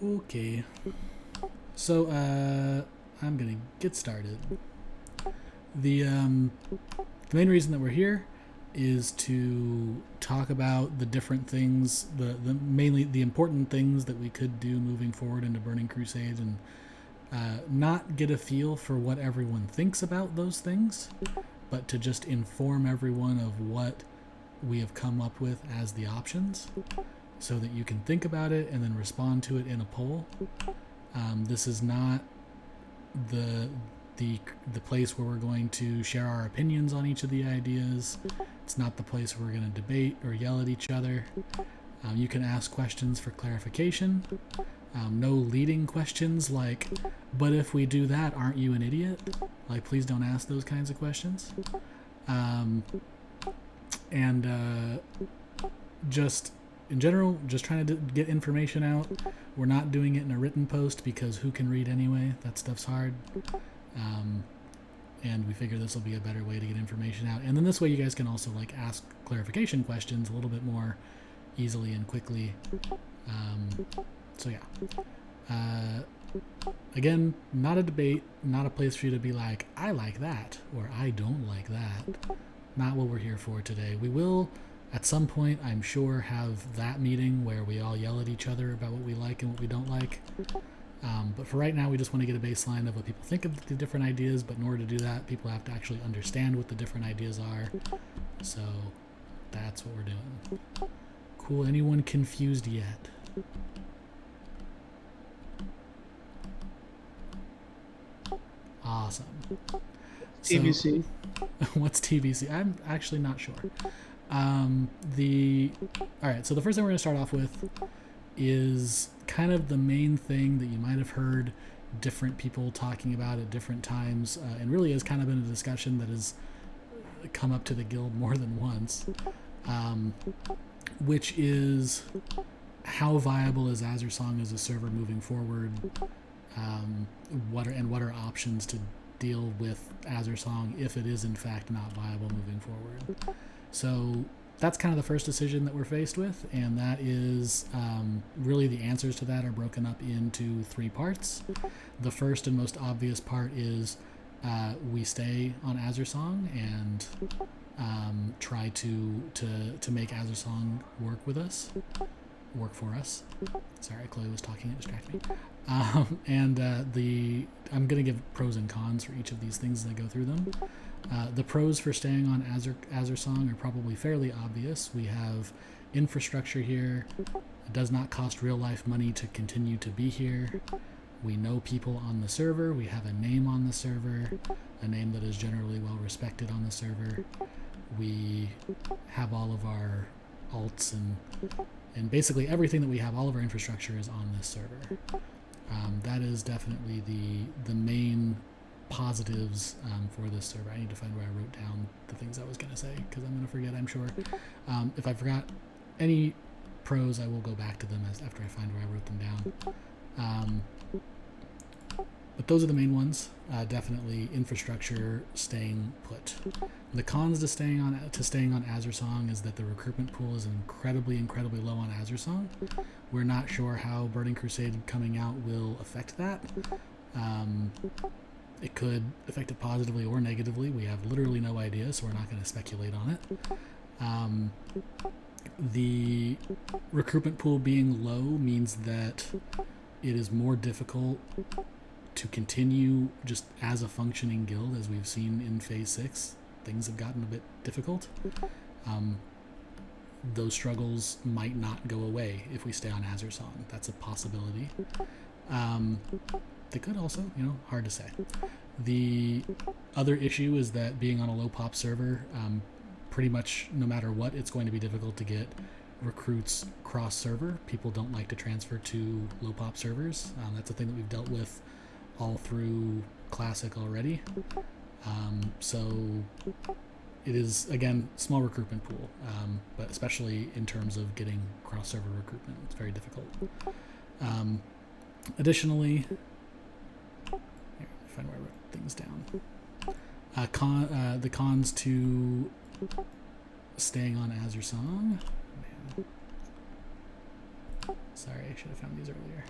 Okay, so I'm gonna get started. The main reason that we're here is to talk about the different things, the mainly the important things that we could do moving forward into Burning Crusade, and not get a feel for what everyone thinks about those things, but to just inform everyone of what we have come up with as the options, so that you can think about it and then respond to it in a poll. This is not the the place where we're going to share our opinions on each of the ideas. It's not the place where we're going to debate or yell at each other. You can ask questions for clarification. No leading questions like, but if we do that, aren't you an idiot? Like, please don't ask those kinds of questions. And just in general, just trying to get information out. We're not doing it in a written post because who can read anyway? That stuff's hard. And we figure this will be a better way to get information out. And then this way you guys can also like ask clarification questions a little bit more easily and quickly. So yeah. Again, not a debate, not a place for you to be like, I like that, or I don't like that. Not what we're here for today. We will, at some point, I'm sure, have that meeting where we all yell at each other about what we like and what we don't like. But for right now, we just want to get a baseline of what people think of the different ideas, but in order to do that, people have to actually understand what the different ideas are. So that's what we're doing. Cool. Anyone confused yet? Awesome. TBC. So, what's TBC? I'm actually not sure. All right, so the first thing we're going to start off with is kind of the main thing that you might have heard different people talking about at different times, and really has kind of been a discussion that has come up to the guild more than once, which is how viable is Azure Song as a server moving forward? What are options to deal with Azure Song if it is in fact not viable moving forward? So that's kind of the first decision that we're faced with, and that is really the answers to that are broken up into three parts. The first and most obvious part is we stay on Azure Song and try to make Azure Song work for us. Sorry, Chloe was talking, it distracted me. I'm going to give pros and cons for each of these things as I go through them. The pros for staying on Azure Song are probably fairly obvious. We have infrastructure here. It does not cost real life money to continue to be here. We know people on the server. We have a name on the server, a name that is generally well respected on the server. We have all of our alts and basically everything that we have, all of our infrastructure is on this server. That is definitely the main positives for this server. I need to find where I wrote down the things I was going to say because I'm going to forget, I'm sure. If I forgot any pros, I will go back to them after I find where I wrote them down. But those are the main ones. Definitely infrastructure, staying put. The cons to staying on Azure Song is that the recruitment pool is incredibly low on Azure Song. We're not sure how Burning Crusade coming out will affect that. It could affect it positively or negatively. We have literally no idea, so we're not going to speculate on it. The recruitment pool being low means that it is more difficult to continue just as a functioning guild. As we've seen in Phase 6, things have gotten a bit difficult. Those struggles might not go away if we stay on Azure Song. That's a possibility. They could also, hard to say. The other issue is that being on a low pop server, pretty much no matter what, it's going to be difficult to get recruits cross server. People don't like to transfer to low pop servers. That's a thing that we've dealt with all through Classic already. So it is, again, small recruitment pool, but especially in terms of getting cross-server recruitment, it's very difficult. Additionally, here, find where I wrote things down. The cons to staying on Azure Song. Man. Sorry, I should have found these earlier.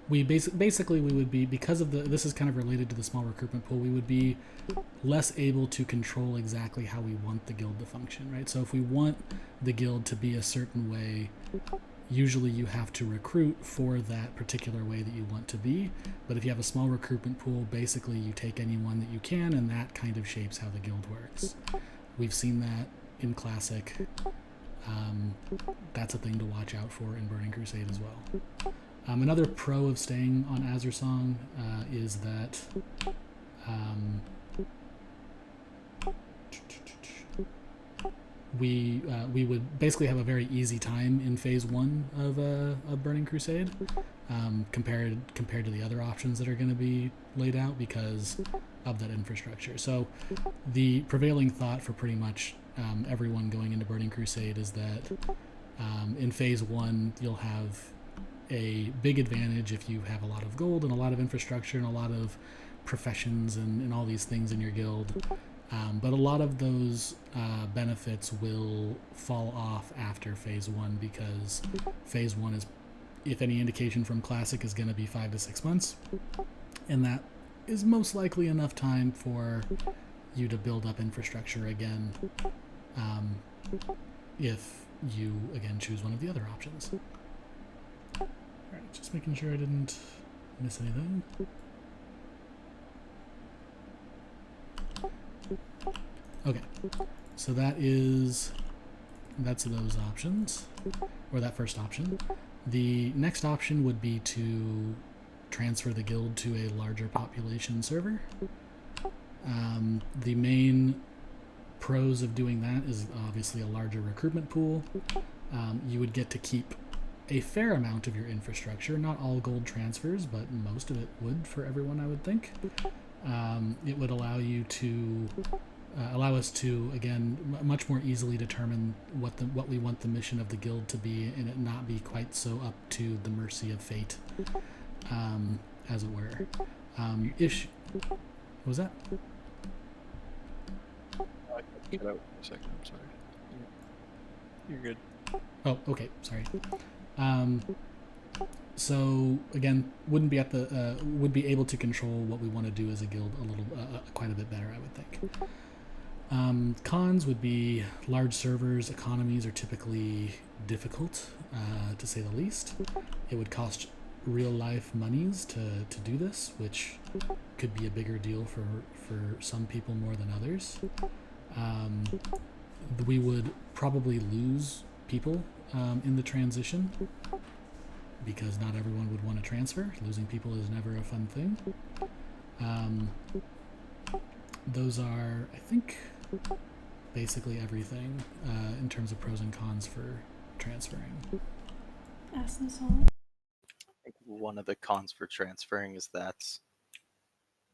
We basically we would be, because of this is kind of related to the small recruitment pool, we would be less able to control exactly how we want the guild to function, right? So if we want the guild to be a certain way, usually you have to recruit for that particular way that you want to be. But if you have a small recruitment pool, basically you take anyone that you can, and that kind of shapes how the guild works. We've seen that in Classic. That's a thing to watch out for in Burning Crusade as well. Another pro of staying on Azure Song is that we would basically have a very easy time in phase 1 of Burning Crusade compared to the other options that are going to be laid out because of that infrastructure. So the prevailing thought for pretty much everyone going into Burning Crusade is that in phase 1 you'll have a big advantage if you have a lot of gold and a lot of infrastructure and a lot of professions and all these things in your guild. But a lot of those benefits will fall off after phase 1 because phase 1 is, if any indication from Classic, is going to be 5 to 6 months. And that is most likely enough time for you to build up infrastructure again if you, again, choose one of the other options. Alright, just making sure I didn't miss anything. Okay, so that's those options, or that first option. The next option would be to transfer the guild to a larger population server. The main pros of doing that is obviously a larger recruitment pool. You would get to keep a fair amount of your infrastructure, not all gold transfers, but most of it would for everyone, I would think. It would allow you to allow us to, again, much more easily determine what we want the mission of the guild to be, and it not be quite so up to the mercy of fate, as it were. What was that? I cut out for a second. I'm sorry. You're good. Oh, okay. Sorry. So again, would be able to control what we want to do as a guild quite a bit better, I would think. Cons would be large servers. Economies are typically difficult, to say the least. It would cost real life monies to do this, which could be a bigger deal for some people more than others. We would probably lose people in the transition because not everyone would want to transfer. Losing people is never a fun thing. Those are, I think, basically everything in terms of pros and cons for transferring. Ask this all. I think one of the cons for transferring is that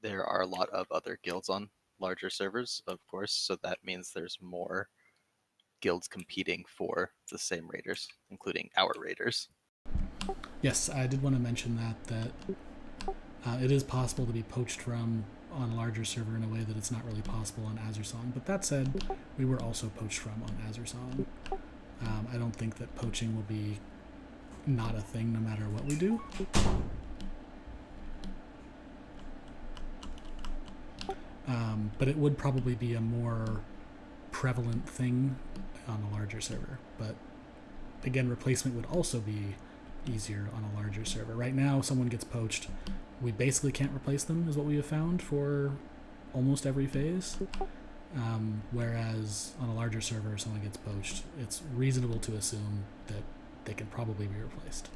there are a lot of other guilds on larger servers, of course, so that means there's more guilds competing for the same raiders, including our raiders. Yes, I did want to mention that it is possible to be poached from on a larger server in a way that it's not really possible on Azure Song. But that said, we were also poached from on Azure Song. I don't think that poaching will be not a thing no matter what we do. But it would probably be a more prevalent thing on a larger server. But again, replacement would also be easier on a larger server. Right now, if someone gets poached, we basically can't replace them, is what we have found for almost every phase. Whereas on a larger server, if someone gets poached, it's reasonable to assume that they can probably be replaced.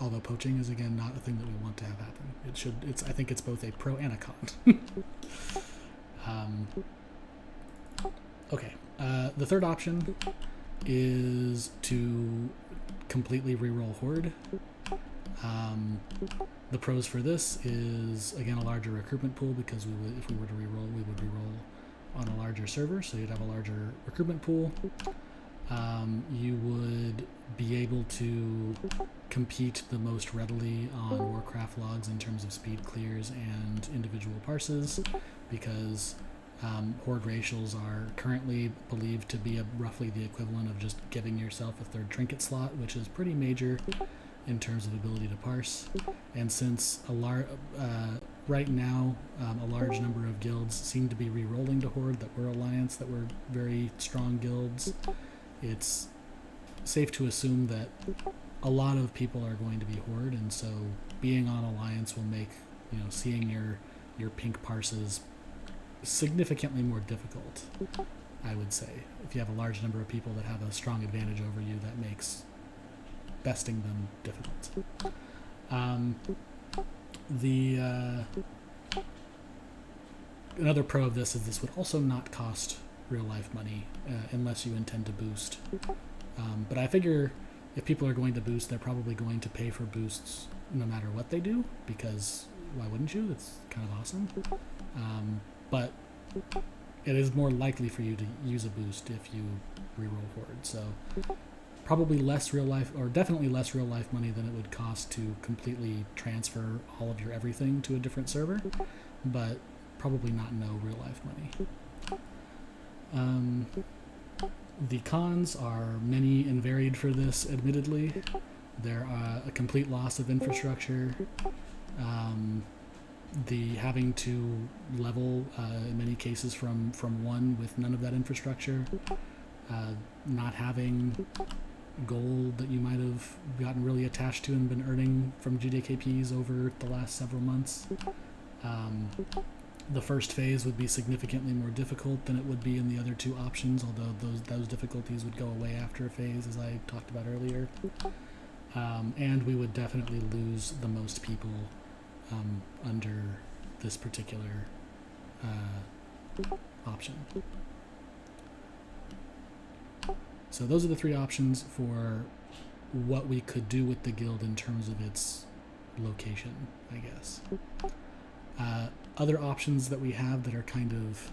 Although poaching is, again, not a thing that we want to have happen. I think it's both a pro and a con. Okay. The third option is to completely reroll Horde. The pros for this is, again, a larger recruitment pool, because if we were to reroll, we would reroll on a larger server, so you'd have a larger recruitment pool. You would be able to compete the most readily on Warcraft logs in terms of speed clears and individual parses, because Horde racials are currently believed to be roughly the equivalent of just giving yourself a third trinket slot, which is pretty major in terms of ability to parse. And since right now a large number of guilds seem to be re-rolling to Horde that were Alliance, that were very strong guilds, it's safe to assume that a lot of people are going to be Horde, and so being on Alliance will make, seeing your pink parses significantly more difficult, I would say. If you have a large number of people that have a strong advantage over you, that makes besting them difficult. Another pro of this is this would also not cost real life money unless you intend to boost. But I figure if people are going to boost, they're probably going to pay for boosts no matter what they do, because why wouldn't you? It's kind of awesome. But it is more likely for you to use a boost if you reroll Horde. So probably less real life, or definitely less real life money than it would cost to completely transfer all of your everything to a different server, but probably not no real life money. The cons are many and varied for this, admittedly. There are a complete loss of infrastructure, the having to level in many cases from 1 with none of that infrastructure, not having gold that you might have gotten really attached to and been earning from GDKPs over the last several months. The first phase would be significantly more difficult than it would be in the other 2 options, although those difficulties would go away after a phase, as I talked about earlier. And we would definitely lose the most people under this particular option. So those are the 3 options for what we could do with the guild in terms of its location, I guess. Other options that we have that are kind of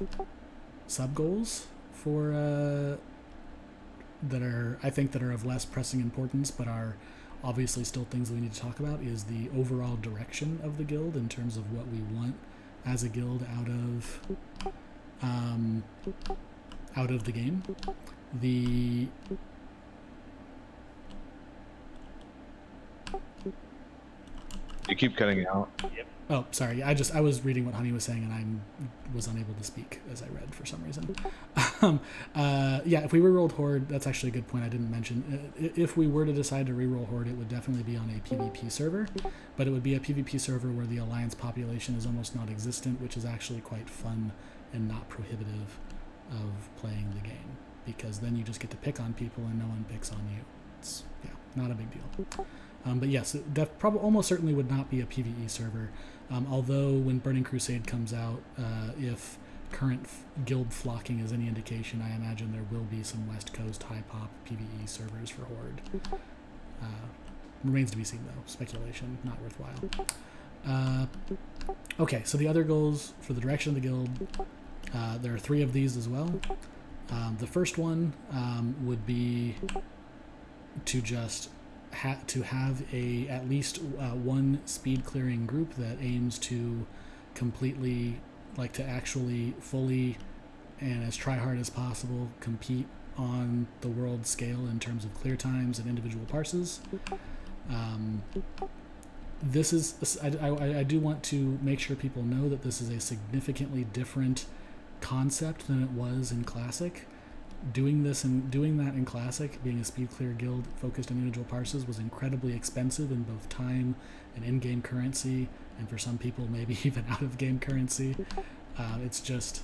sub-goals for that are of less pressing importance but are obviously still things that we need to talk about is the overall direction of the guild in terms of what we want as a guild out of the game. You keep cutting out. Oh, sorry. I was reading what Honey was saying, and I was unable to speak as I read for some reason. Yeah, if we rerolled Horde, that's actually a good point I didn't mention. If we were to decide to reroll Horde, it would definitely be on a PvP server, but it would be a PvP server where the Alliance population is almost non-existent, which is actually quite fun and not prohibitive of playing the game, because then you just get to pick on people and no one picks on you. It's, not a big deal. But yes, it probably almost certainly would not be a PvE server. Although when Burning Crusade comes out, if current guild flocking is any indication, I imagine there will be some West Coast high pop PvE servers for Horde. Remains to be seen though. Speculation, not worthwhile. Okay, so the other goals for the direction of the guild, there are 3 of these as well. The first one would be to just to have at least one speed clearing group that aims to completely, to actually fully and as try hard as possible compete on the world scale in terms of clear times and individual parses. This is I do want to make sure people know that this is a significantly different concept than it was in Classic. Doing that in Classic, being a speed clear guild focused on individual parses, was incredibly expensive in both time and in-game currency, and for some people maybe even out-of-game currency. It's just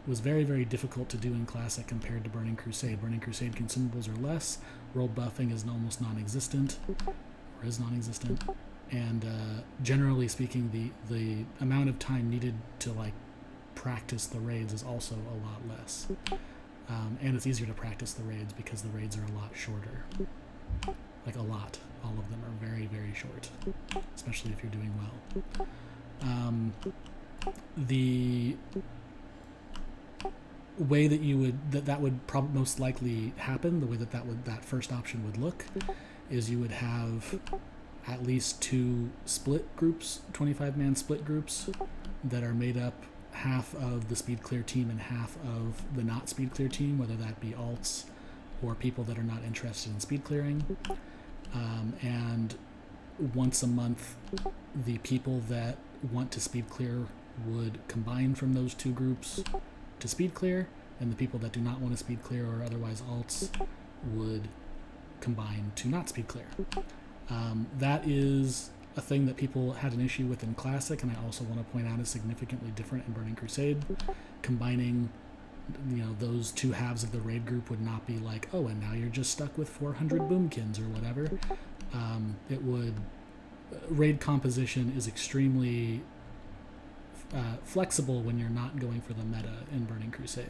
was very, very difficult to do in Classic compared to Burning Crusade. Burning Crusade consumables are less, world buffing is almost non-existent, or is non-existent, and generally speaking, the amount of time needed to practice the raids is also a lot less. And it's easier to practice the raids because the raids are a lot shorter. A lot. All of them are very, very short, especially if you're doing well. The way that that would probably most likely happen, the way that first option would look, is you would have at least 2 split groups, 25-man split groups, that are made up half of the speed clear team and half of the not speed clear team, whether that be alts or people that are not interested in speed clearing. And once a month, the people that want to speed clear would combine from those two groups to speed clear, and the people that do not want to speed clear or otherwise alts would combine to not speed clear. That is a thing that people had an issue with in Classic, and I also want to point out is significantly different in Burning Crusade. Combining, those two halves of the raid group would not be like, oh, and now you're just stuck with 400 boomkins or whatever. It would raid composition is extremely flexible when you're not going for the meta in Burning Crusade.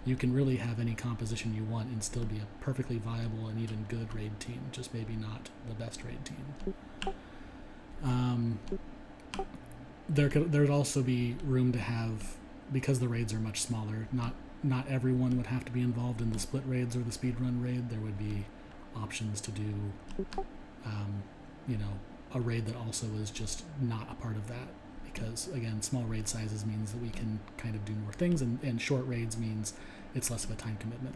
You can really have any composition you want and still be a perfectly viable and even good raid team, just maybe not the best raid team. There'd also be room to have, because the raids are much smaller, not everyone would have to be involved in the split raids or the speedrun raid. There would be options to do a raid that also is just not a part of that, because again, small raid sizes means that we can kind of do more things, and short raids means it's less of a time commitment.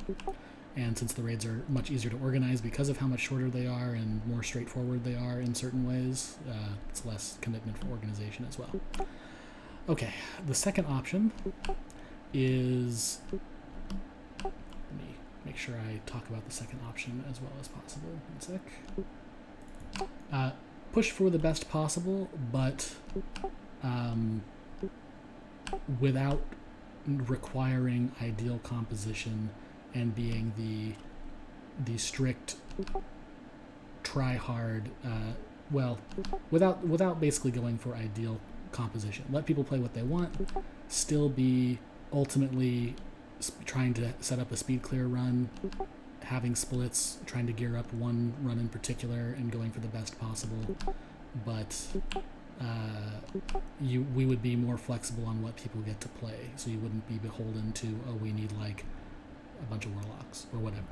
And since the raids are much easier to organize because of how much shorter they are and more straightforward they are in certain ways, it's less commitment for organization as well. Okay, the second option is, let me make sure I talk about the second option as well as possible. One sec. Push for the best possible, but without requiring ideal composition and being the strict try hard, without basically going for ideal composition. Let people play what they want, still be ultimately trying to set up a speed clear run, having splits, trying to gear up one run in particular and going for the best possible, but we would be more flexible on what people get to play, so you wouldn't be beholden to, oh, we need like a bunch of warlocks or whatever.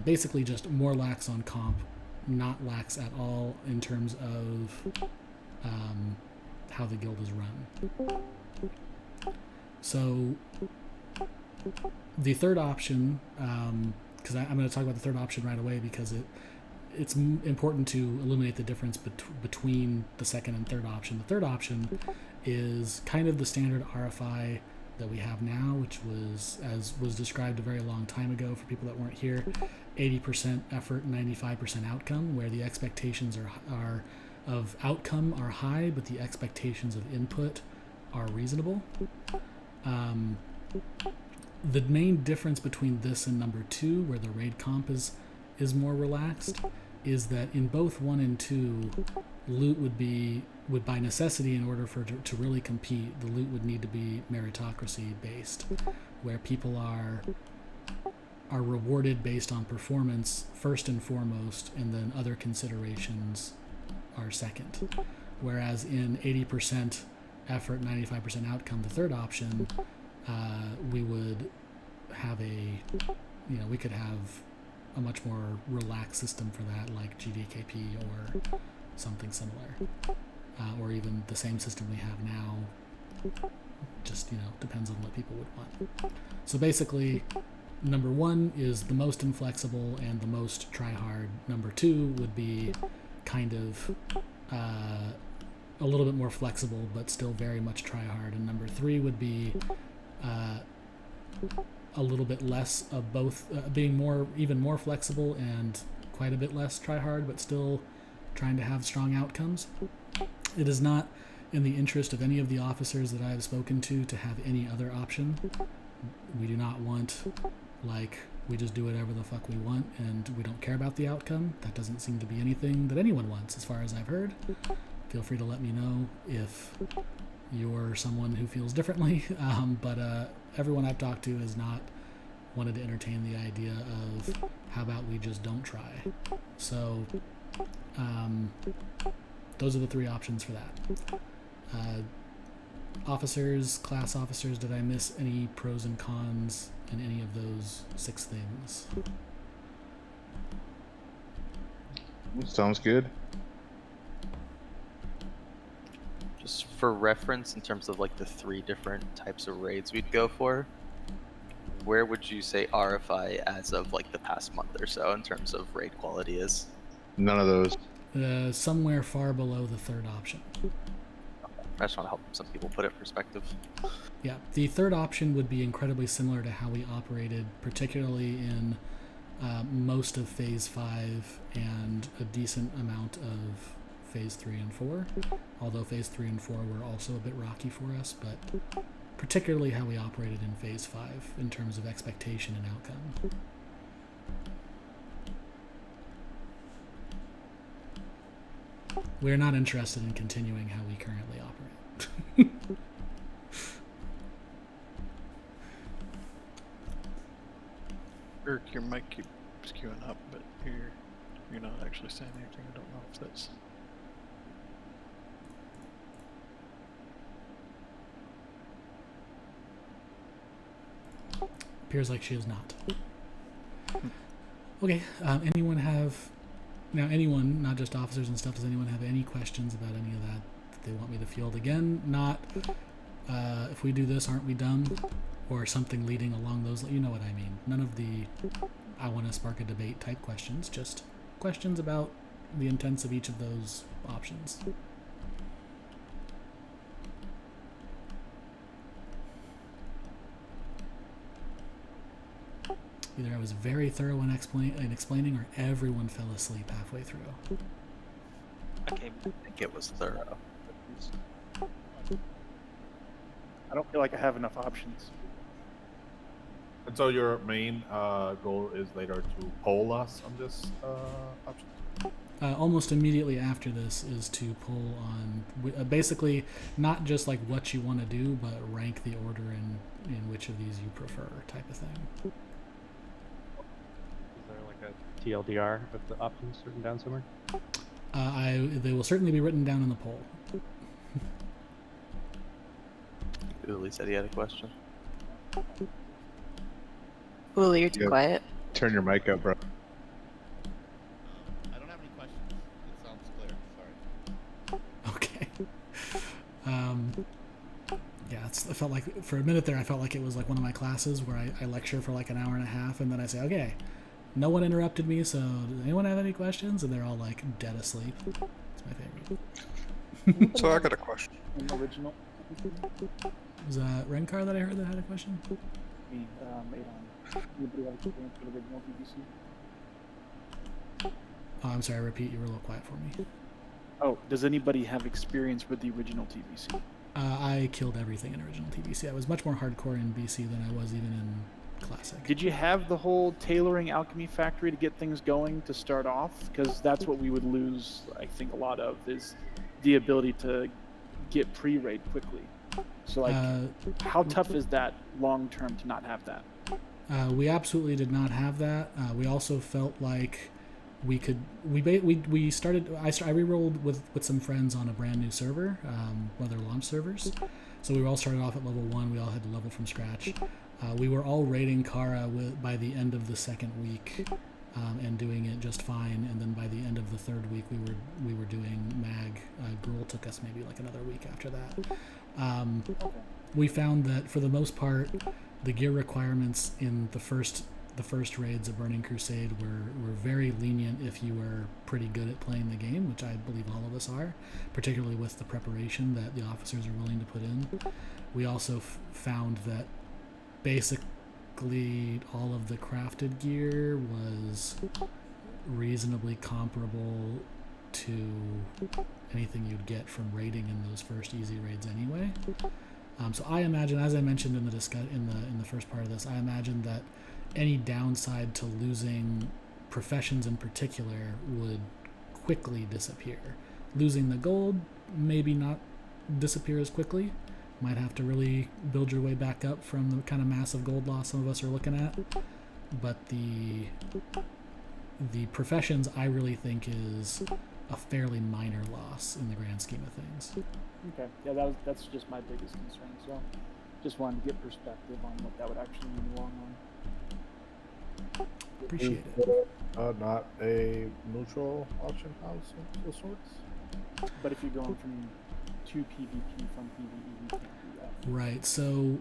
Basically just more lax on comp, not lax at all in terms of how the guild is run. So the third option, because I'm going to talk about the third option right away, because it's important to illuminate the difference between the second and third option. The third option is kind of the standard RFI that we have now, which was, as was described a very long time ago for people that weren't here, 80% effort, 95% outcome, where the expectations are of outcome are high, but the expectations of input are reasonable. The main difference between this and number 2, where the raid comp is more relaxed, is that in both 1 and 2, loot would by necessity, in order for to really compete, the loot would need to be meritocracy based, where people are rewarded based on performance first and foremost, and then other considerations are second. Whereas in 80% effort, 95% outcome, the third option, we would have we could have a much more relaxed system for that, like GDKP or something similar, or even the same system we have now. Just depends on what people would want. So basically, number 1 is the most inflexible and the most try hard. Number 2 would be kind of a little bit more flexible, but still very much try hard. And number 3 would be a little bit less of both, being even more flexible and quite a bit less try hard, but still trying to have strong outcomes. It is not in the interest of any of the officers that I have spoken to have any other option. We do not want, we just do whatever the fuck we want and we don't care about the outcome. That doesn't seem to be anything that anyone wants, as far as I've heard. Feel free to let me know if you're someone who feels differently, but everyone I've talked to has not wanted to entertain the idea of, how about we just don't try. So those are the 3 options for that. Officers, class officers, did I miss any pros and cons in any of those 6 things? Sounds good. Just for reference, in terms of like the 3 different types of raids we'd go for, where would you say RFI as of like the past month or so in terms of raid quality is? None of those. Somewhere far below the third option. I just want to help some people put it in perspective. Yeah, the third option would be incredibly similar to how we operated, particularly in most of Phase 5 and a decent amount of Phase 3 and 4. Although Phase 3 and 4 were also a bit rocky for us, but particularly how we operated in Phase 5 in terms of expectation and outcome. We're not interested in continuing how we currently operate. Eric, your mic keeps queuing up, but you're not actually saying anything. I don't know if that's. Appears like she is not. Okay, anyone, not just officers and stuff, does anyone have any questions about any of that they want me to field? Again, not, if we do this, aren't we dumb? Or something leading along those, you know what I mean. None of the, I want to spark a debate type questions, just questions about the intents of each of those options. Either I was very thorough in explaining, or everyone fell asleep halfway through. I think it was thorough. I don't feel like I have enough options. And so your main goal is later to poll us on this option? Almost immediately after this is to pull on basically not just like what you want to do, but rank the order in which of these you prefer, type of thing. Is there like a TLDR of the options written down somewhere? They will certainly be written down in the poll. Uli said he had a question. Uli, you're too Yep. quiet. Turn your mic up, bro. I don't have any questions. It sounds clear. Sorry. Okay. Yeah, I felt like for a minute there, I felt like it was like one of my classes where I lecture for like an hour and a half, and then I say, okay, no one interrupted me, so does anyone have any questions? And they're all like dead asleep. It's my favorite. So I got a question. Original. Was that Renkar that I heard that had a question? Me, Adon. Anybody have experience with original TBC? Oh, I'm sorry, repeat, you were a little quiet for me. Oh, does anybody have experience with the original TBC? I killed everything in original TBC. I was much more hardcore in BC than I was even in Classic. Did you have the whole tailoring alchemy factory to get things going to start off? Because that's what we would lose, I think, a lot of, is the ability to get pre-raid quickly. So, like, how tough is that long-term to not have that? We absolutely did not have that. We also felt like we could. We started. I re-rolled with some friends on a brand new server, one of their launch servers. So we all started off at level 1. We all had to level from scratch. We were all raiding Kara by the end of the second week, and doing it just fine. And then by the end of the third week, we were doing Mag. Gruul took us maybe like another week after that. We found that for the most part, the gear requirements in the first raids of Burning Crusade were very lenient if you were pretty good at playing the game, which I believe all of us are, particularly with the preparation that the officers are willing to put in. We also found that basically all of the crafted gear was reasonably comparable to anything you'd get from raiding in those first easy raids anyway. So I imagine, as I mentioned in the first part of this, I imagine that any downside to losing professions in particular would quickly disappear. Losing the gold, maybe not disappear as quickly. Might have to really build your way back up from the kind of massive gold loss some of us are looking at. But the professions, I really think, is a fairly minor loss in the grand scheme of things. Okay, yeah, that's just my biggest concern. So, just wanted to get perspective on what that would actually mean in the long run. Appreciate it. Not a neutral auction house of sorts? But if you're going from to PvP from PvE, we can't do that. Right. So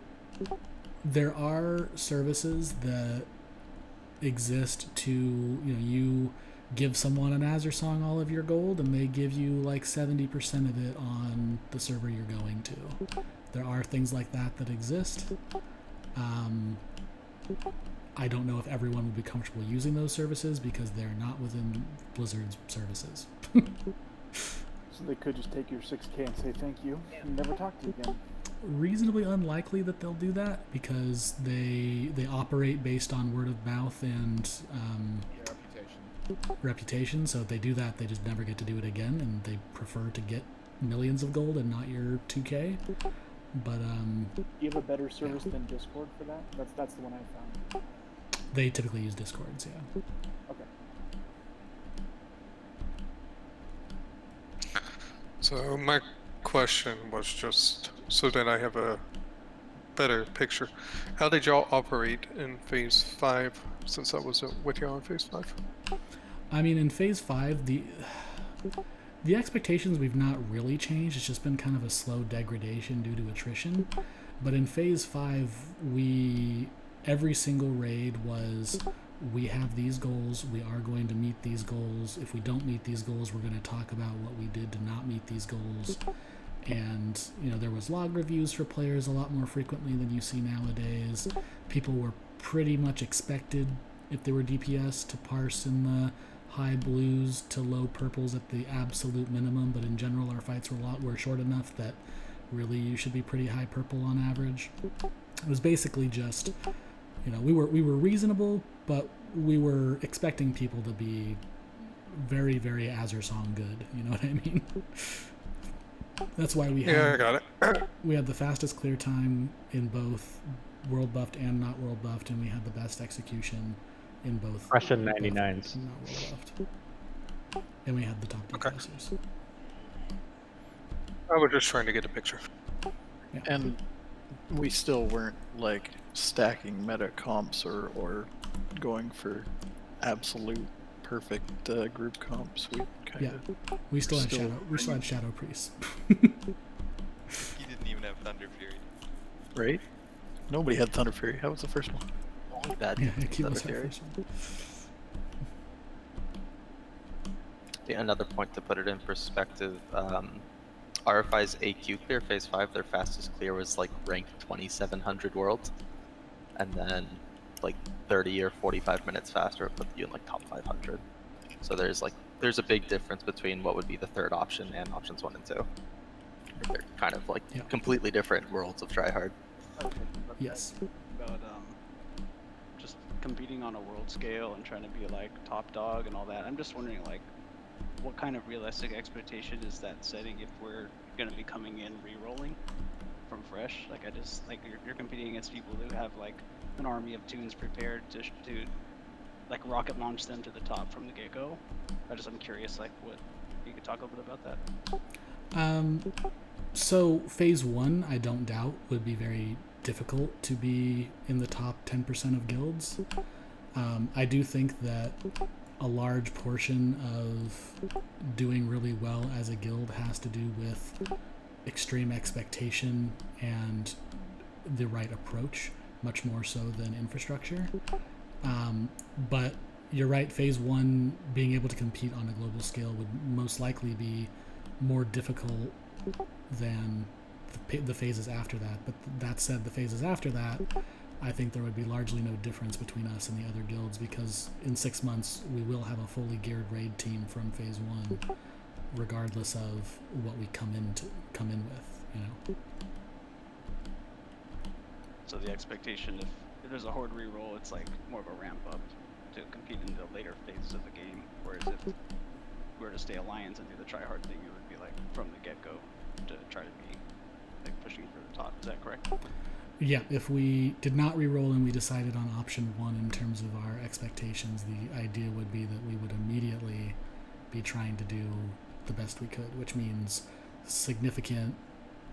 there are services that exist to, you give someone an Azure Song all of your gold and they give you like 70% of it on the server you're going to. There are things like that exist. I don't know if everyone would be comfortable using those services because they're not within Blizzard's services. So they could just take your 6K and say thank you and never talk to you again. Reasonably unlikely that they'll do that because they operate based on word of mouth and reputation. So if they do that, they just never get to do it again, and they prefer to get millions of gold and not your 2K. But do you have a better service than Discord for that? That's the one I found. They typically use Discords, yeah. Okay. So my question was just so that I have a better picture. How did y'all operate in Phase 5 since I was with y'all in Phase 5? I mean, in Phase 5, the expectations we've not really changed. It's just been kind of a slow degradation due to attrition. But in Phase 5, every single raid was, we have these goals, we are going to meet these goals. If we don't meet these goals, we're going to talk about what we did to not meet these goals. And, there was log reviews for players a lot more frequently than you see nowadays. People were pretty much expected, if they were DPS, to parse in the high blues to low purples at the absolute minimum, but in general our fights were short enough that really you should be pretty high purple on average. It was basically just, we were reasonable, but we were expecting people to be very, very Azure Song good. You know what I mean? That's why we I got it. We had the fastest clear time in both world buffed and not world buffed, and we had the best execution in both Russian world buffed 99s. and not world buffed. And we had the top DPSers. I was just trying to get a picture. Yeah. And we still weren't like stacking meta comps or going for absolute perfect group comps. We kind of we still had shadow priests. You didn't even have Thunder Fury. right. Nobody had Thunder Fury. That was the first one. That Yeah, keep Thunder us Fury. first one. Yeah, another point to put it in perspective, RFI's AQ clear Phase 5, their fastest clear was like ranked 2700 world, and then like 30 or 45 minutes faster it put you in like top 500. So there's a big difference between what would be the third option and options 1 and 2. They're kind of like completely different worlds of tryhard. Yes. About just competing on a world scale and trying to be like top dog and all that. I'm just wondering, like, what kind of realistic expectation is that setting if we're going to be coming in re-rolling from fresh? Like, you're competing against people who have like an army of tunes prepared to like rocket launch them to the top from the get-go. I'm curious, like, what you could talk a little bit about that. So Phase 1, I don't doubt, would be very difficult to be in the top 10% of guilds. I do think that a large portion of doing really well as a guild has to do with extreme expectation and the right approach, much more so than infrastructure. But you're right, Phase 1, being able to compete on a global scale would most likely be more difficult than the phases after that. But that said, the phases after that, I think there would be largely no difference between us and the other guilds, because in 6 months we will have a fully geared raid team from Phase 1, regardless of what we come in with, So the expectation, if there's a horde reroll, it's like more of a ramp up to compete in the later phases of the game. Whereas if we were to stay Alliance and do the tryhard thing, it would be like from the get-go to try to be like pushing for the top. Is that correct? Yeah, if we did not reroll and we decided on option 1 in terms of our expectations, the idea would be that we would immediately be trying to do the best we could, which means significant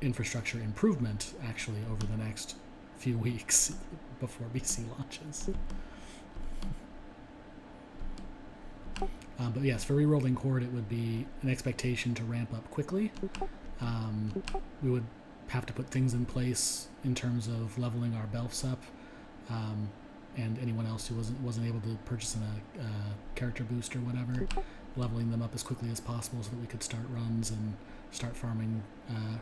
infrastructure improvement actually over the next few weeks before BC launches. But yes, for rerolling Horde, it would be an expectation to ramp up quickly, We would have to put things in place in terms of leveling our belfs up, and anyone else who wasn't able to purchase a character boost or whatever, leveling them up as quickly as possible so that we could start runs and start farming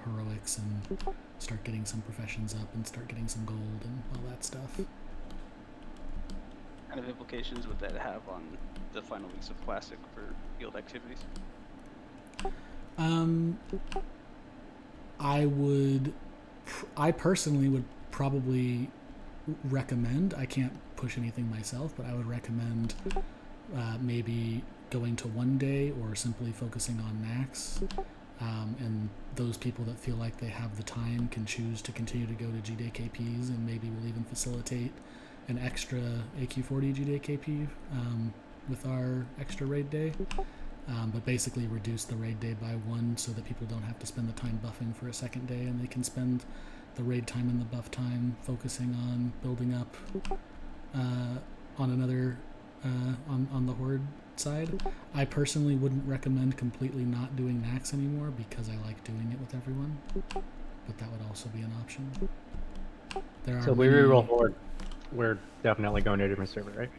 heroics and start getting some professions up and start getting some gold and all that stuff. What kind of implications would that have on the final weeks of Classic for guild activities? I personally would probably recommend, I can't push anything myself, but I would recommend maybe going to one day or simply focusing on Nax. And those people that feel like they have the time can choose to continue to go to GDay KPs, and maybe we'll even facilitate an extra AQ40 GDay KP with our extra raid day. But basically reduce the raid day by 1 so that people don't have to spend the time buffing for a second day, and they can spend the raid time and the buff time focusing on building up on another on the Horde side. I personally wouldn't recommend completely not doing Nax anymore because I like doing it with everyone, but that would also be an option. So we reroll Horde. We're definitely going to a different server, right?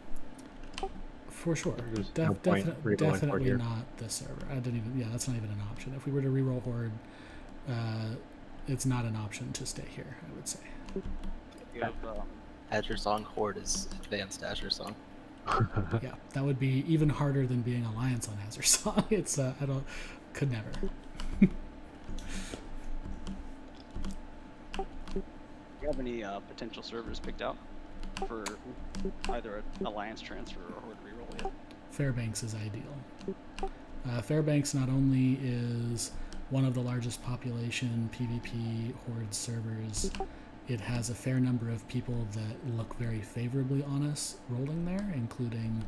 For sure. There's no point rerolling Horde Definitely here. not this server. I didn't even. Yeah, that's not even an option. If we were to reroll Horde, it's not an option to stay here, I would say. You have, Azure Song Horde is advanced Azure Song. Yeah, that would be even harder than being Alliance on Azure Song. It's could never. do you have any potential servers picked out for either an Alliance transfer or Horde reroll yet? Fairbanks is ideal. Fairbanks not only is one of the largest population PvP Horde servers, it has a fair number of people that look very favorably on us rolling there, including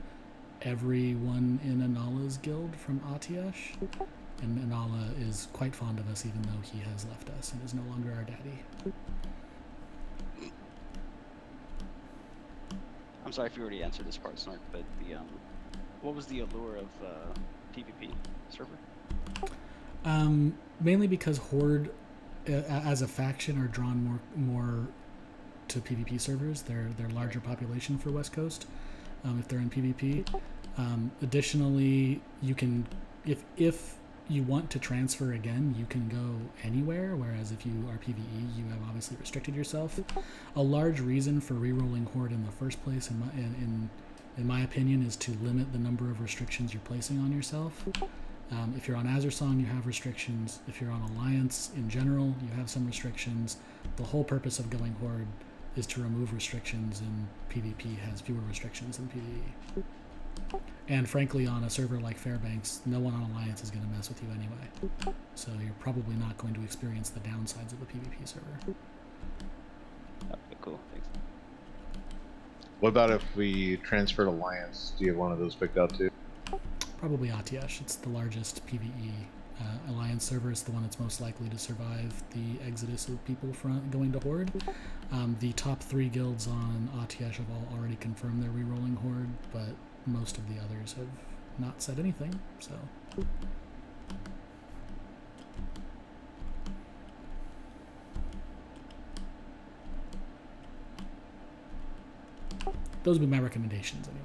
everyone in Anala's guild from Atiash. And Anala is quite fond of us even though he has left us and is no longer our daddy. I'm sorry if you already answered this part, Snark, but the what was the allure of PvP server? Mainly because Horde as a faction are drawn more to PvP servers. They're larger population for West Coast if they're in PvP. Additionally, you can if you want to transfer again, you can go anywhere, whereas if you are PvE, you have obviously restricted yourself. A large reason for rerolling Horde in the first place, in my opinion, is to limit the number of restrictions you're placing on yourself. If you're on Azure Song, you have restrictions. If you're on Alliance in general, you have some restrictions. The whole purpose of going Horde is to remove restrictions, and PvP has fewer restrictions than PvE. And frankly, on a server like Fairbanks, no one on Alliance is going to mess with you anyway. So you're probably not going to experience the downsides of a PvP server. Okay, cool, thanks. What about if we transferred Alliance? Do you have one of those picked out too? Probably Atiash. It's the largest PvE Alliance server. It's the one that's most likely to survive the exodus of people going to Horde. The top 3 guilds on Atiash have all already confirmed they're rerolling Horde, but most of the others have not said anything, so. Those would be my recommendations anyway.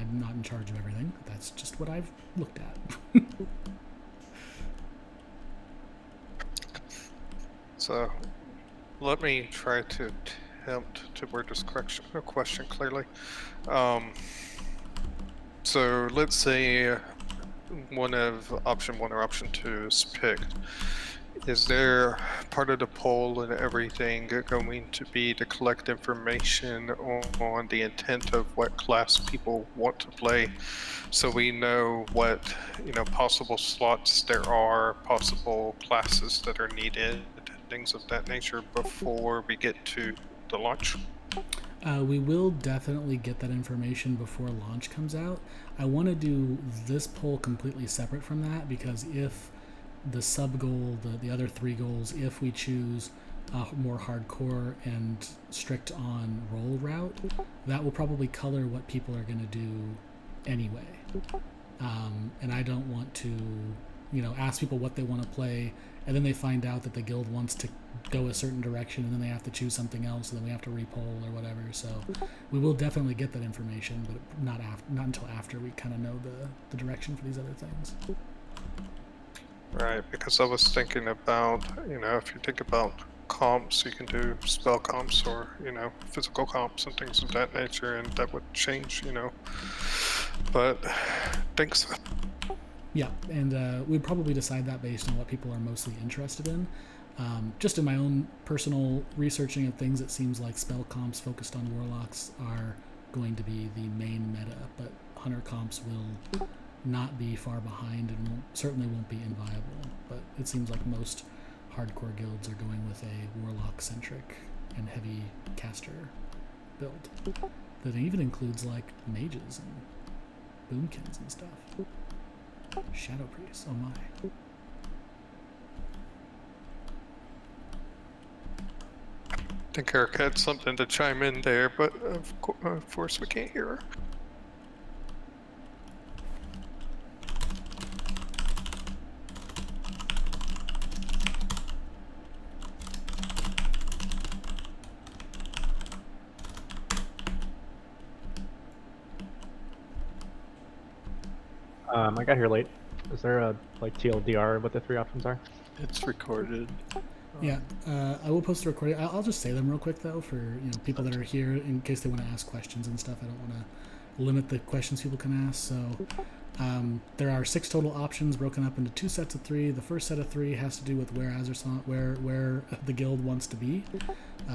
I'm not in charge of everything. That's just what I've looked at. So, let me try to attempt to word this question clearly. So let's say one of option 1 or option 2 is picked. Is there part of the poll and everything going to be to collect information on the intent of what class people want to play, so we know what possible slots there are, possible classes that are needed, things of that nature before we get to the launch? We will definitely get that information before launch comes out. I want to do this poll completely separate from that, because if the sub goal, the other 3 goals, if we choose a more hardcore and strict on roll route, that will probably color what people are going to do anyway. And I don't want to ask people what they want to play, and then they find out that the guild wants to go a certain direction, and then they have to choose something else, and then we have to repoll or whatever. So we will definitely get that information, but not until after we kind of know the direction for these other things. Right, because I was thinking about, if you think about comps, you can do spell comps or, physical comps and things of that nature, and that would change, But thanks. Yeah, and we'd probably decide that based on what people are mostly interested in. Just in my own personal researching of things, it seems like spell comps focused on warlocks are going to be the main meta, but hunter comps will not be far behind and certainly won't be inviolable. But it seems like most hardcore guilds are going with a warlock-centric and heavy caster build that even includes like mages and boomkins and stuff. Shadow priests, oh my. I think Eric had something to chime in there, but of course we can't hear her. I got here late. Is there a TLDR what the 3 options are? It's recorded. Yeah, I will post the recording. I'll just say them real quick though for people that are here in case they want to ask questions and stuff. I don't want to limit the questions people can ask. So there are 6 total options broken up into 2 sets of 3. The first set of 3 has to do with where the guild wants to be.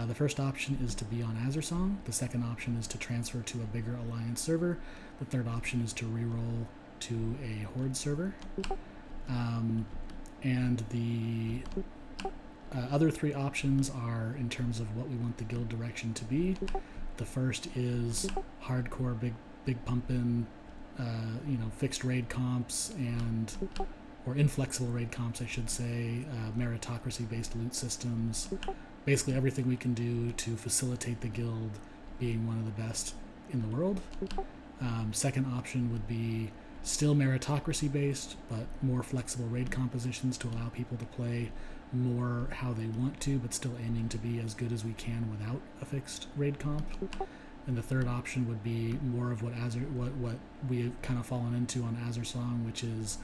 The first option is to be on Azersong. The second option is to transfer to a bigger alliance server. The third option is to reroll to a horde server. And the other 3 options are in terms of what we want the guild direction to be. The first is hardcore, big pumpin', fixed raid comps or inflexible raid comps, I should say, meritocracy-based loot systems, basically everything we can do to facilitate the guild being one of the best in the world. Second option would be still meritocracy based, but more flexible raid compositions to allow people to play more how they want to, but still aiming to be as good as we can without a fixed raid comp. And the third option would be more of what we've kind of fallen into on Azersong, which is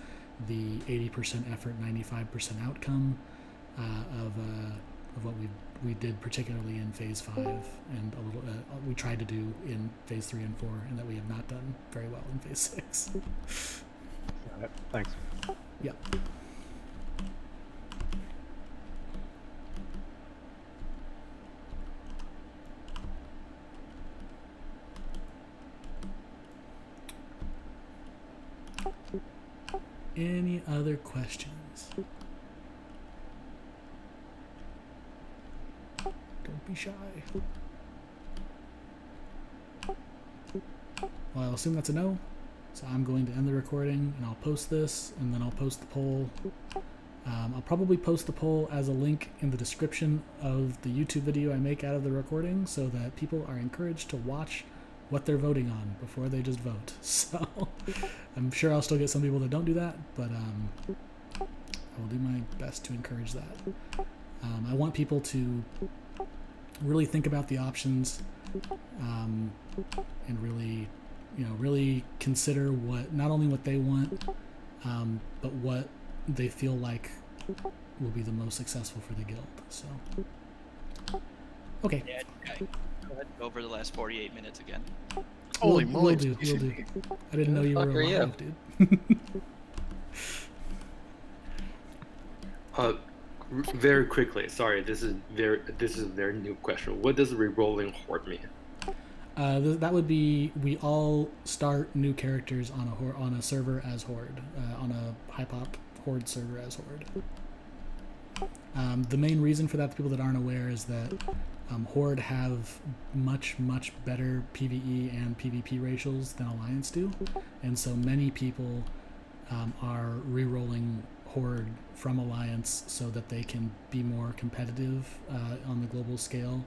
the 80% effort, 95% outcome of what we did particularly in phase 5 and a little we tried to do in phase 3 and 4, and that we have not done very well in phase 6. Got it. Thanks. Yeah. Any other questions? Don't be shy. Well, I'll assume that's a no. So I'm going to end the recording, and I'll post this, and then I'll post the poll. I'll probably post the poll as a link in the description of the YouTube video I make out of the recording, so that people are encouraged to watch what they're voting on before they just vote. So I'm sure I'll still get some people that don't do that, but I will do my best to encourage that. I want people to really think about the options, and really consider not only what they want, but what they feel like will be the most successful for the guild. So, okay. Yeah, go ahead and go over the last 48 minutes again. Holy moly! We'll do. I didn't know you were alive, dude. Very quickly. Sorry, this is a very new question. What does re-rolling horde mean? That would be we all start new characters on a server as horde, on a hypop horde server as horde. The main reason for that, to people that aren't aware, is that horde have much better PvE and PvP ratios than Alliance do, and so many people are re-rolling horde from Alliance so that they can be more competitive on the global scale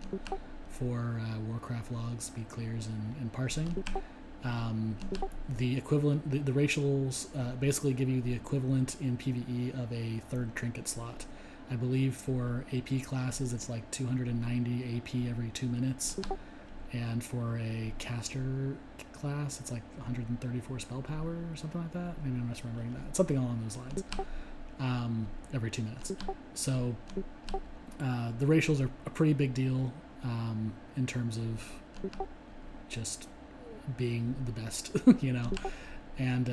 for Warcraft logs, speed clears, and parsing. The equivalent, the racials basically give you the equivalent in PvE of a third trinket slot. I believe for AP classes it's like 290 AP every 2 minutes, and for a caster class it's like 134 spell power or something like that. Maybe I'm misremembering that. Something along those lines. Every 2 minutes. So the racials are a pretty big deal in terms of just being the best, you know. And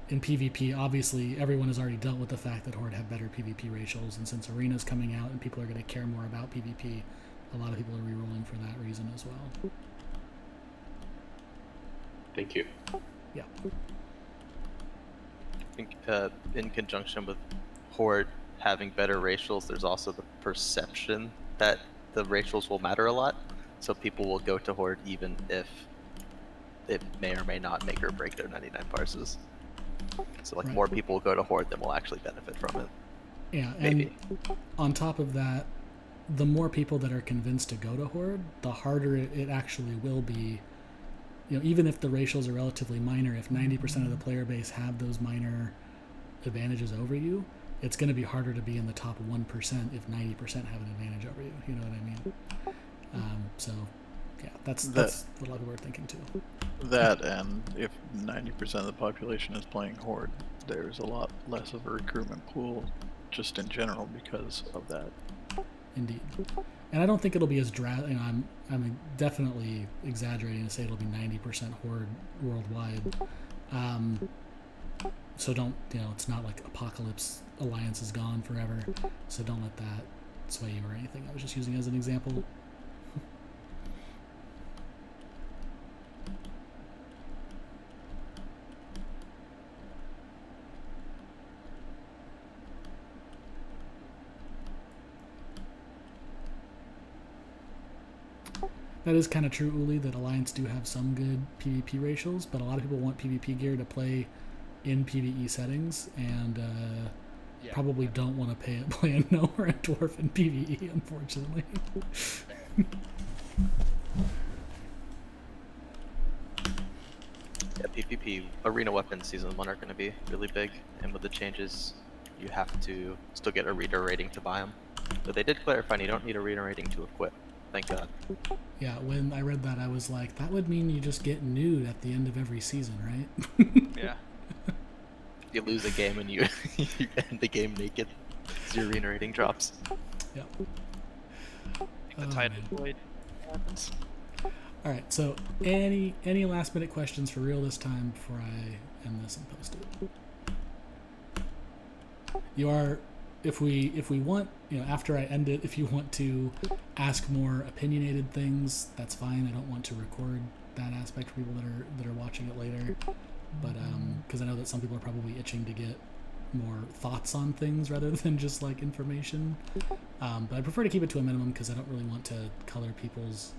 in PvP, obviously, everyone has already dealt with the fact that Horde have better PvP racials, and since Arena's coming out and people are going to care more about PvP, a lot of people are rerolling for that reason as well. Thank you. Yeah. I think in conjunction with Horde having better racials, there's also the perception that the racials will matter a lot. So people will go to Horde even if it may or may not make or break their 99 parses. So like more people will go to Horde than will actually benefit from it. Yeah, Maybe. and on top of that, the more people that are convinced to go to Horde, the harder it actually will be. You know, even if the racials are relatively minor, if 90% of the player base have those minor advantages over you, it's going to be harder to be in the top 1% if 90% have an advantage over you. You know what I mean? So, yeah, that's what a lot of people are thinking too. That, and if 90% of the population is playing Horde, there's a lot less of a recruitment pool just in general because of that. Indeed. And I don't think it'll be as drastic. You know, I'm definitely exaggerating to say it'll be 90% Horde worldwide. So don't, you know, it's not like Apocalypse Alliance is gone forever. So don't let that sway you or anything. I was just using it as an example. That is kind of true, Uli, that Alliance do have some good PvP racials, but a lot of people want PvP gear to play in PvE settings, and probably don't want to play a Gnome or a Dwarf in PvE, unfortunately. Yeah, PvP arena weapons season 1 are going to be really big, and with the changes, you have to still get a reader rating to buy them. But they did clarify you don't need a reader rating to equip. Thank God. Yeah, when I read that, I was like, that would mean you just get nude at the end of every season, right? Yeah. You lose a game and you end the game naked. Your arena rating drops. Yep. The Titan Blade happens. All right. So, any last minute questions for real this time before I end this and post it? You are, if we want, you know, after I end it, if you want to ask more opinionated things, that's fine. I don't want to record that aspect for people that are watching it later, but because I know that some people are probably itching to get more thoughts on things rather than just like information. But I prefer to keep it to a minimum because I don't really want to color people's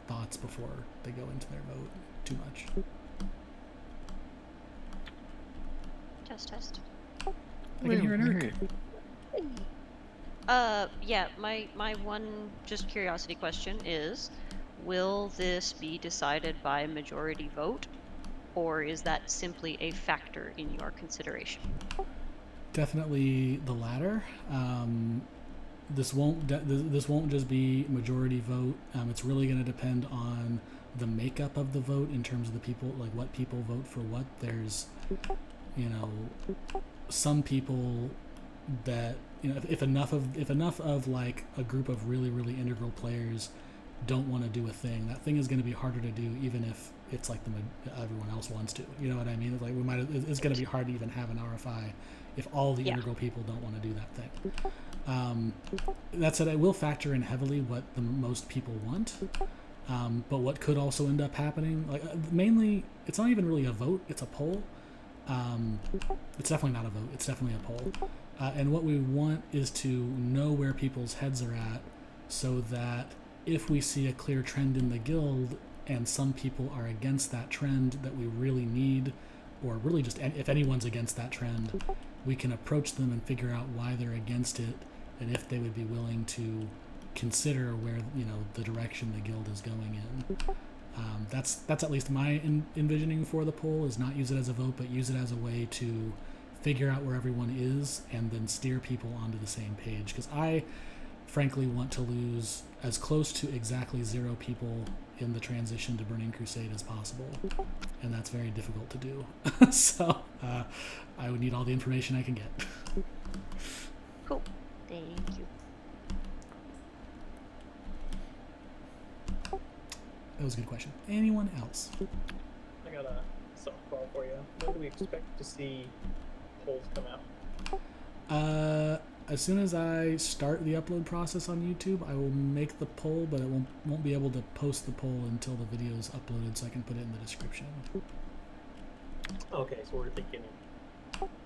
thoughts before they go into their vote too much. Test. I can hear an Urk. Yeah, my one just curiosity question is, will this be decided by majority vote, or is that simply a factor in your consideration? Definitely the latter. This won't just be majority vote. It's really going to depend on the makeup of the vote in terms of the people, like what people vote for what. There's, you know, some people that, you know, if enough of like a group of really integral players don't want to do a thing, that thing is going to be harder to do even if it's like everyone else wants to. You know what I mean? It's like it's going to be hard to even have an RFI if all the integral people don't want to do that thing. That said, I will factor in heavily what the most people want. But what could also end up happening, like mainly, it's not even really a vote; it's a poll. It's definitely not a vote; it's definitely a poll. And what we want is to know where people's heads are at, so that if we see a clear trend in the guild and some people are against that trend that we really need, or really just if anyone's against that trend, we can approach them and figure out why they're against it, and if they would be willing to consider where, you know, the direction the guild is going in. That's at least my envisioning for the poll, is not use it as a vote, but use it as a way to figure out where everyone is and then steer people onto the same page. Because I frankly want to lose as close to exactly 0 people in the transition to Burning Crusade as possible, and that's very difficult to do. So I would need all the information I can get. Cool. Thank you. That was a good question. Anyone else? I got a softball for you. When do we expect to see polls come out? As soon as I start the upload process on YouTube, I will make the poll, but it won't be able to post the poll until the video is uploaded, so I can put it in the description. Okay, so we're thinking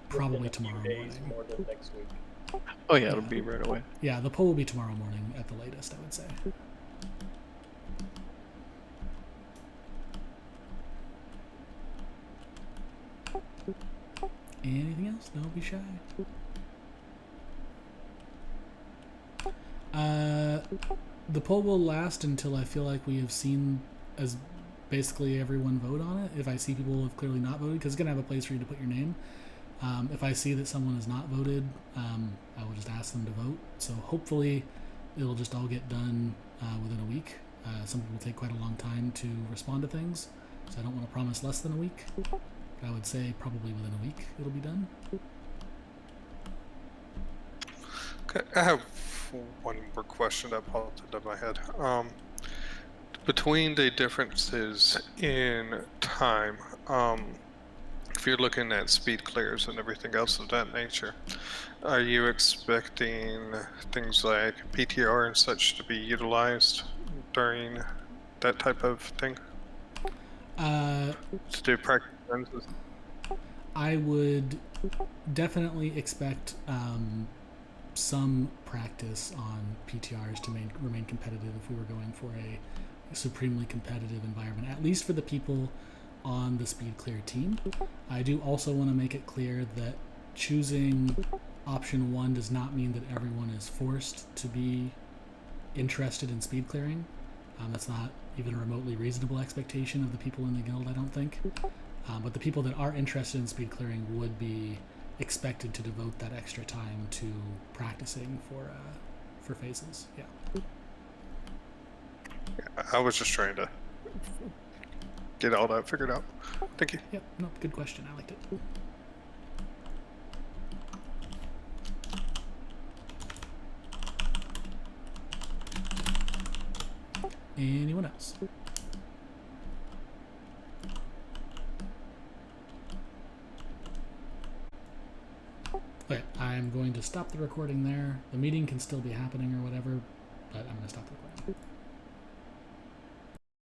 Probably within a few tomorrow days, morning. more than next week. Oh yeah, it'll be right away. Yeah, the poll will be tomorrow morning at the latest, I would say. Anything else? Don't be shy. The poll will last until I feel like we have seen as basically everyone vote on it. If I see people have clearly not voted, because it's going to have a place for you to put your name. If I see that someone has not voted, I will just ask them to vote. So hopefully it'll just all get done within a week. Some people take quite a long time to respond to things, so I don't want to promise less than a week. But I would say probably within a week it'll be done. Okay, I have one more question that popped into my head. Between the differences in time, if you're looking at speed clears and everything else of that nature, are you expecting things like PTR and such to be utilized during that type of thing? To do practice runs? I would definitely expect some practice on PTRs to remain competitive if we were going for a supremely competitive environment, at least for the people on the speed clear team. I do also want to make it clear that choosing option 1 does not mean that everyone is forced to be interested in speed clearing. That's not even a remotely reasonable expectation of the people in the guild, I don't think. But the people that are interested in speed clearing would be expected to devote that extra time to practicing for phases. Yeah. I was just trying to get all that figured out. Thank you. Yep. No, good question. I liked it. Anyone else? Okay, I'm going to stop the recording there. The meeting can still be happening or whatever, but I'm going to stop the recording.